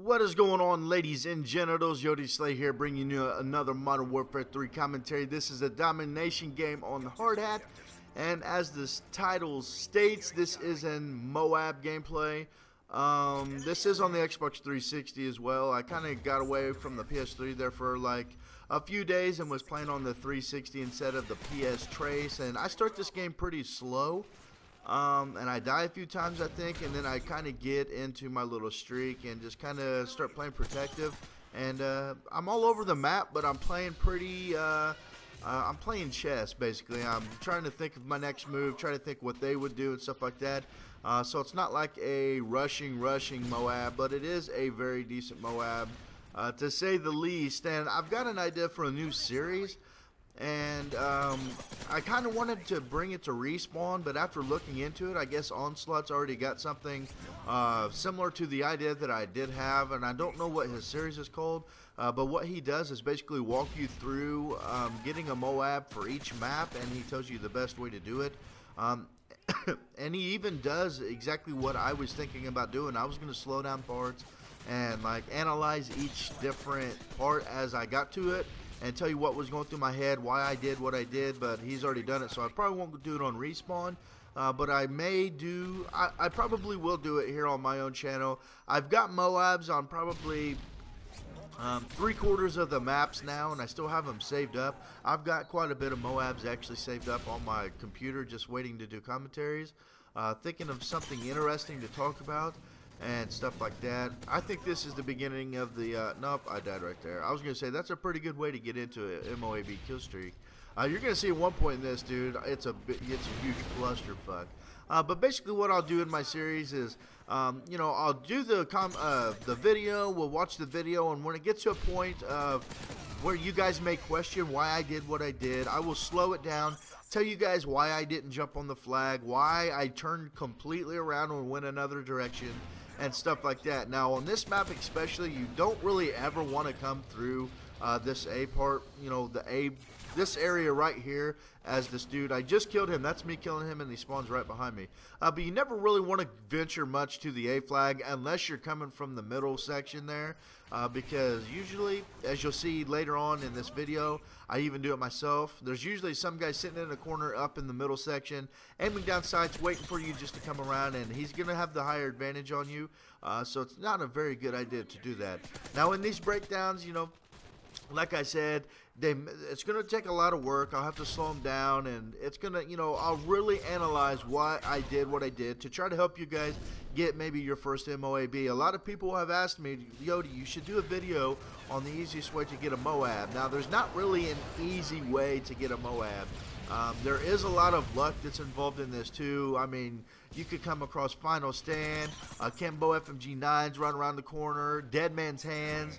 What is going on, ladies and genitals? YOTESLAYA here, bringing you another Modern Warfare 3 commentary. This is a domination game on Hardhat, and as the title states, this is an MOAB gameplay. This is on the Xbox 360 as well. I kind of got away from the PS3 there for like a few days and was playing on the 360 instead of the PS Trace, and I start this game pretty slow. And I die a few times, I think, and then I kind of get into my little streak and just kind of start playing protective. And I'm all over the map, but I'm playing pretty, I'm playing chess, basically. I'm trying to think of my next move, trying to think what they would do and stuff like that. So it's not like a rushing MOAB, but it is a very decent MOAB, to say the least. And I've got an idea for a new series. And I kind of wanted to bring it to Respawn, but after looking into it, I guess Onslaught's already got something similar to the idea that I did have, and I don't know what his series is called, but what he does is basically walk you through getting a MOAB for each map, and he tells you the best way to do it. And he even does exactly what I was thinking about doing. I was going to slow down parts and like analyze each different part as I got to it, and tell you what was going through my head, why I did what I did, but he's already done it, so I probably won't do it on Respawn, but I may do, I probably will do it here on my own channel. I've got MOABs on probably 3/4 of the maps now, and I still have them saved up. I've got quite a bit of MOABs actually saved up on my computer, just waiting to do commentaries, thinking of something interesting to talk about and stuff like that. I think this is the beginning of the, nope, I died right there. I was going to say, that's a pretty good way to get into an MOAB kill streak. You're going to see at one point in this, dude, it's a huge clusterfuck. But basically what I'll do in my series is, you know, I'll do the video, we'll watch the video, and when it gets to a point of where you guys may question why I did what I did, I will slow it down, tell you guys why I didn't jump on the flag, why I turned completely around and went another direction, and stuff like that. Now on this map especially, you don't really ever want to come through this A part, you know, this area right here as this dude. I just killed him. That's me killing him, and he spawns right behind me. But you never really want to venture much to the A flag unless you're coming from the middle section there, because usually, as you'll see later on in this video, I even do it myself, there's usually some guy sitting in a corner up in the middle section, aiming down sights, waiting for you just to come around, and he's going to have the higher advantage on you, so it's not a very good idea to do that. Now in these breakdowns, you know, like I said, it's going to take a lot of work. I'll have to slow them down, and it's going to, you know, I'll really analyze why I did what I did to try to help you guys get maybe your first MOAB. A lot of people have asked me, Yodi, you should do a video on the easiest way to get a MOAB. Now, there's not really an easy way to get a MOAB. There is a lot of luck that's involved in this too. I mean, you could come across Final Stand, Kimbo FMG9s run around the corner, Dead Man's Hands,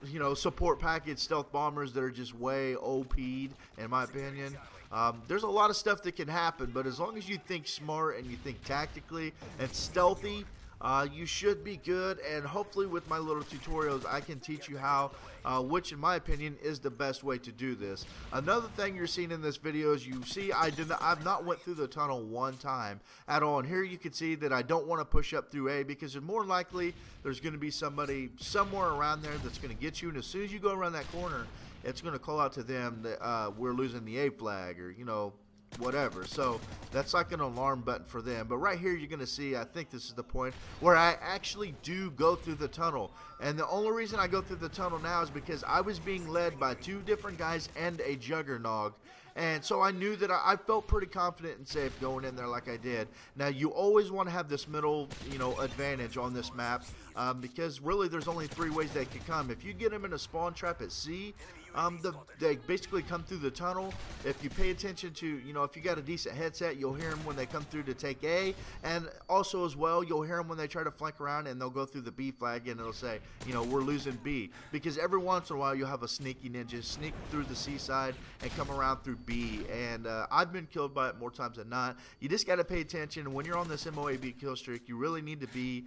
you know, support package stealth bombers that are just way OP'd in my opinion. There's a lot of stuff that can happen, but as long as you think smart and you think tactically and stealthy, you should be good. And hopefully with my little tutorials I can teach you how, which in my opinion is the best way to do this. Another thing you're seeing in this video is, you see I've not went through the tunnel one time at all, and here you can see that I don't want to push up through A, because it's more likely there's going to be somebody somewhere around there that's going to get you, and as soon as you go around that corner, it's going to call out to them that we're losing the A flag, or, you know, whatever. So that's like an alarm button for them. But right here you're going to see, I think this is the point where I actually do go through the tunnel, and the only reason I go through the tunnel now is because I was being led by 2 different guys and a juggernog, and so I knew that I felt pretty confident and safe going in there like I did. Now you always want to have this middle, you know, advantage on this map, because really there's only 3 ways they could come. If you get them in a spawn trap at C, they basically come through the tunnel. If you pay attention to, you know, if you got a decent headset, you'll hear them when they come through to take A, and also as well you'll hear them when they try to flank around and they'll go through the B flag, and it'll say, you know, we're losing B, because every once in a while you'll have a sneaky ninja sneak through the C side and come around through B, and I've been killed by it more times than not. You just got to pay attention when you're on this MOAB kill streak. You really need to be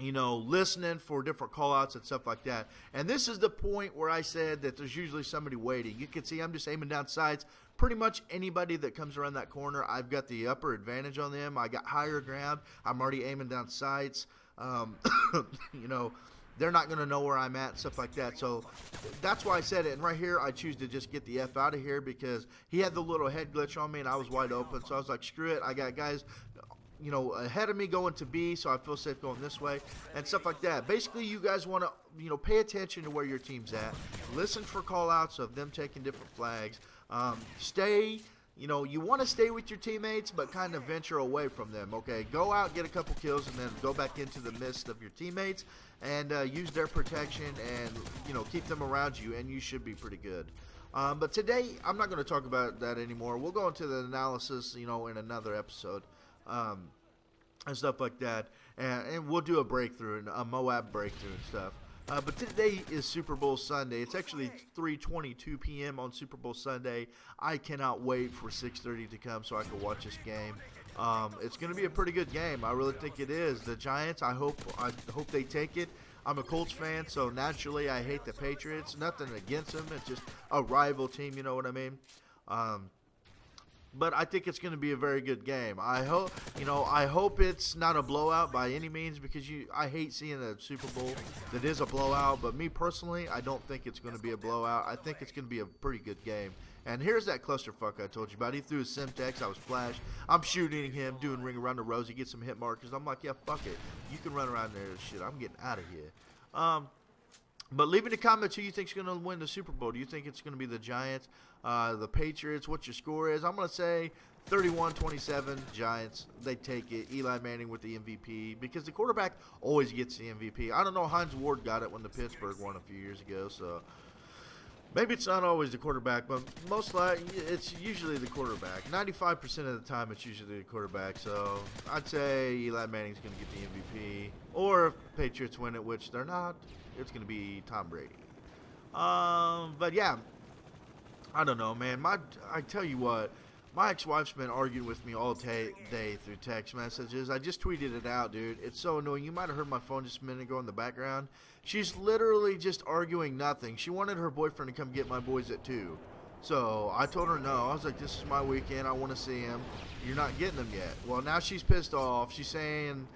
you know, listening for different callouts and stuff like that. And this is the point where I said that there's usually somebody waiting. You can see I'm just aiming down sights. Pretty much anybody that comes around that corner, I've got the upper advantage on them. I got higher ground. I'm already aiming down sights. You know, they're not going to know where I'm at, stuff like that. So that's why I said it. And right here, I choose to just get the F out of here because he had the little head glitch on me and I was wide open. So I was like, screw it. I got guys, you know, ahead of me going to B, so I feel safe going this way and stuff like that. Basically, you guys want to, you know, pay attention to where your team's at. Listen for call-outs of them taking different flags. Stay... You know, you want to stay with your teammates, but kind of venture away from them, okay? Go out, get a couple kills, and then go back into the midst of your teammates and use their protection and, you know, keep them around you, and you should be pretty good. But today, I'm not going to talk about that anymore. We'll go into the analysis, you know, in another episode and stuff like that. And we'll do a breakthrough, a MOAB breakthrough and stuff. But today is Super Bowl Sunday. It's actually 3:22 p.m. on Super Bowl Sunday. I cannot wait for 6:30 to come so I can watch this game. It's going to be a pretty good game. I really think it is. The Giants, I hope they take it. I'm a Colts fan, so naturally I hate the Patriots. Nothing against them. It's just a rival team, you know what I mean? But I think it's going to be a very good game. I hope it's not a blowout by any means because I hate seeing a Super Bowl that is a blowout. But me personally, I don't think it's going to be a blowout. I think it's going to be a pretty good game. And here's that clusterfuck I told you about. He threw his Simtex. I was flashed. I'm shooting him, doing ring around the rosy, get some hit markers. I'm like, yeah, fuck it. You can run around there and shit. I'm getting out of here. But leave in the comments who you think is going to win the Super Bowl. Do you think it's going to be the Giants, the Patriots, what your score is? I'm going to say 31-27 Giants. They take it. Eli Manning with the MVP because the quarterback always gets the MVP. I don't know. Hines Ward got it when the Pittsburgh won a few years ago. So maybe it's not always the quarterback, but most likely it's usually the quarterback. 95% of the time it's usually the quarterback. So I'd say Eli Manning's going to get the MVP. Or if Patriots win it, which they're not, it's going to be Tom Brady. But yeah, I don't know, man. I tell you what, my ex-wife's been arguing with me all day through text messages. I just tweeted it out, dude. It's so annoying. You might have heard my phone just a minute ago in the background. She's literally just arguing nothing. She wanted her boyfriend to come get my boys at 2. So I told her no. I was like, this is my weekend. I want to see him. You're not getting them yet. Well, now she's pissed off. She's saying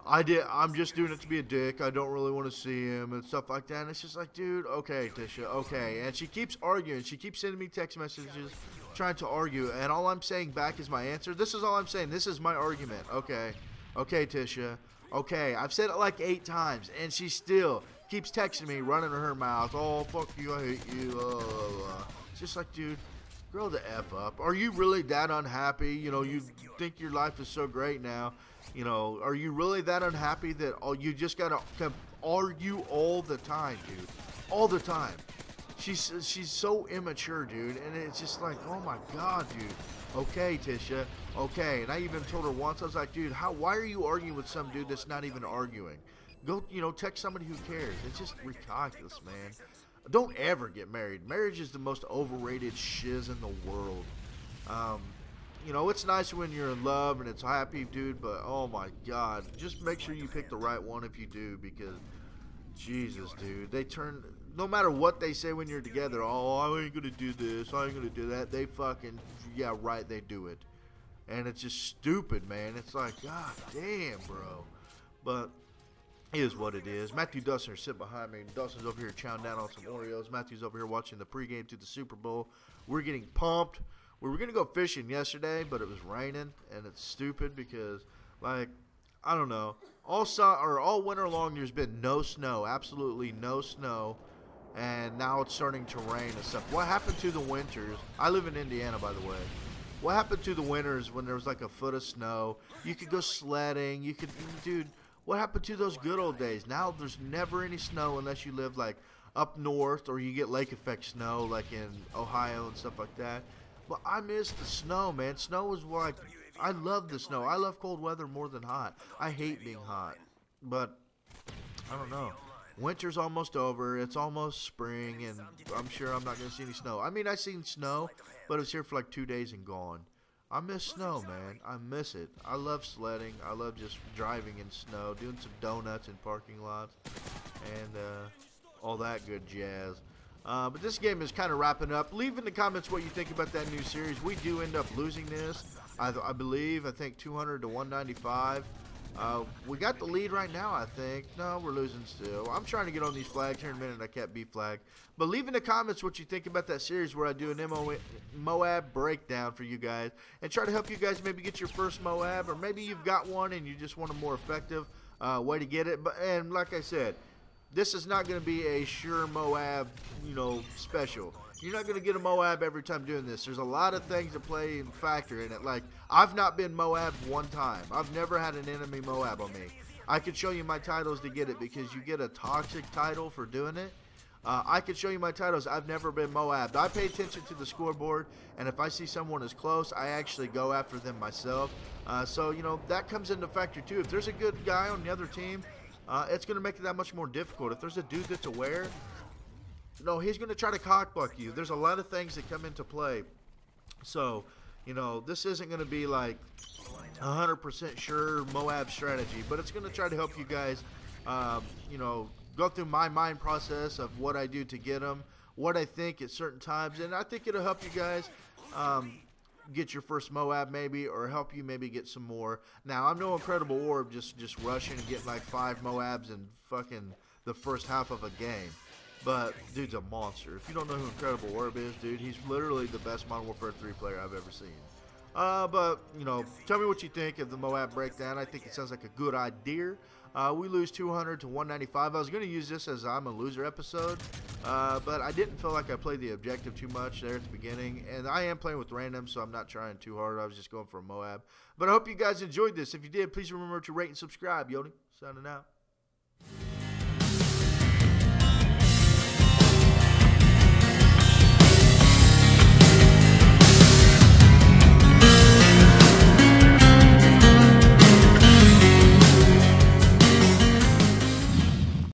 I'm just doing it to be a dick. I don't really want to see him and stuff like that. And it's just like, dude, okay, Tisha, okay. And she keeps arguing. She keeps sending me text messages trying to argue. And all I'm saying back is my answer. This is all I'm saying. This is my argument. Okay. Okay, Tisha. Okay. I've said it like 8 times. And she still keeps texting me, running her mouth. Oh, fuck you. I hate you. It's just like, dude, grow the F up. Are you really that unhappy? You know, you think your life is so great now. You know, are you really that unhappy that you just gotta argue all the time, dude? All the time. She's so immature, dude, and it's just like, oh my god, dude. Okay, Tisha. Okay, and I even told her once, I was like, dude, why are you arguing with some dude that's not even arguing? Go, you know, text somebody who cares. It's just ridiculous, man. Don't ever get married. Marriage is the most overrated shiz in the world. You know, it's nice when you're in love and it's happy, dude, but oh my god, just make sure you pick the right one if you do, because Jesus, dude, no matter what they say when you're together, oh, I ain't gonna do this, I ain't gonna do that, they fucking, yeah, right, they do it. And it's just stupid, man. It's like, god damn, bro. But it is what it is. Matthew Dustin is sitting behind me. Dustin's over here chowing down on some Oreos. Matthew's over here watching the pregame to the Super Bowl. We're getting pumped. We were going to go fishing yesterday, but it was raining, and it's stupid because, like, I don't know. All winter long, there's been no snow, absolutely no snow, and now it's starting to rain and stuff. What happened to the winters? I live in Indiana, by the way. What happened to the winters when there was like a foot of snow? You could go sledding. Dude, what happened to those good old days? Now there's never any snow unless you live, like, up north or you get lake effect snow, like in Ohio and stuff like that. But I miss the snow, man. Snow is like, I love the snow. I love cold weather more than hot. I hate being hot. But, I don't know. Winter's almost over. It's almost spring, and I'm sure I'm not going to see any snow. I mean, I seen snow, but it was here for like 2 days and gone. I miss snow, man. I miss it. I love sledding. I love just driving in snow, doing some donuts in parking lots, and all that good jazz. But this game is kind of wrapping up. Leave in the comments what you think about that new series. We do end up losing this, I believe. I think 200 to 195. We got the lead right now, I think. No, we're losing still. I'm trying to get on these flags here in a minute. I can't be flagged. But leave in the comments what you think about that series where I do an MOAB breakdown for you guys and try to help you guys maybe get your first MOAB, or maybe you've got one and you just want a more effective way to get it. And like I said, this is not going to be a sure MOAB, special. You're not going to get a MOAB every time doing this. There's a lot of things that play and factor in it. Like, I've not been MOAB one time. I've never had an enemy MOAB on me. I could show you my titles to get it because you get a toxic title for doing it. I could show you my titles. I've never been MOAB'd. I pay attention to the scoreboard, and if I see someone is close, I actually go after them myself. So, that comes into factor too. If there's a good guy on the other team, it's going to make it that much more difficult. If there's a dude that's aware, he's going to try to cockblock you. There's a lot of things that come into play. So, this isn't going to be like 100% sure MOAB strategy, but it's going to try to help you guys, go through my mind process of what I do to get them, what I think at certain times, and I think it'll help you guys get your first MOAB maybe, or help you maybe get some more. Now, I'm no Incredible Orb just rushing and getting like 5 MOABs in fucking the first half of a game. But dude's a monster. If you don't know who Incredible Orb is, dude, he's literally the best Modern Warfare 3 player I've ever seen. But, tell me what you think of the MOAB breakdown. I think it sounds like a good idea. We lose 200 to 195. I was going to use this as I'm a loser episode, but I didn't feel like I played the objective too much there at the beginning. And I am playing with random, so I'm not trying too hard. I was just going for a MOAB. But I hope you guys enjoyed this. If you did, please remember to rate and subscribe. Yodi, signing out.